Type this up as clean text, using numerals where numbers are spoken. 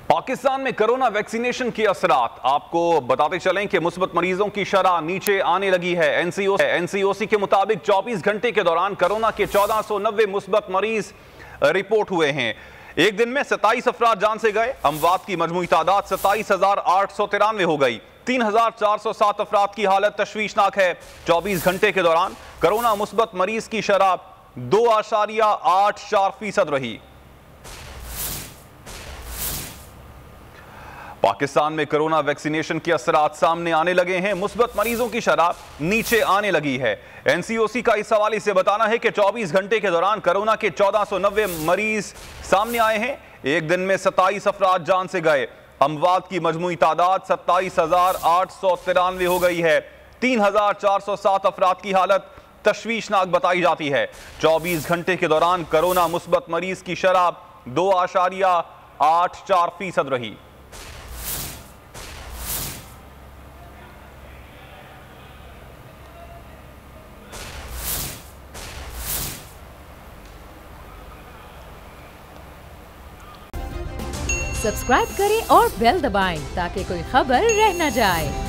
पाकिस्तान में corona vaccination के असरात आपको बताते चलें कि मुस्बत मरीजों की शरह नीचे आने लगी है। एनसीओसी के मुताबिक 24 घंटे के दौरान कोरोना के 1490 मुस्बत मरीज रिपोर्ट हुए हैं। एक दिन में 27 अफराद जान से गए। अमवात की मजमूई तादाद 27,893 हो गई। 3,407 अफराद की हालत तशवीशनाक है। 24 घंटे के दौरान कोरोना मुस्बत मरीज की शरह 2.84% रही। पाकिस्तान में कोरोना वैक्सीनेशन के असरात सामने आने लगे हैं। मुस्बत मरीजों की शरह नीचे आने लगी है। एनसीओसी का इस हवाले से बताना है कि 24 घंटे के दौरान कोरोना के 1490 मरीज सामने आए हैं। एक दिन में 27 अफराद जान से गए। अमवात की मजमूई तादाद 27,893 हो गई है। 3,407 अफराद की हालत तशवीशनाक बताई जाती है। 24 घंटे के दौरान कोरोना मुस्बत मरीज की शरह 2.84% रही। सब्सक्राइब करें और बेल दबाएं ताकि कोई खबर रह न जाए।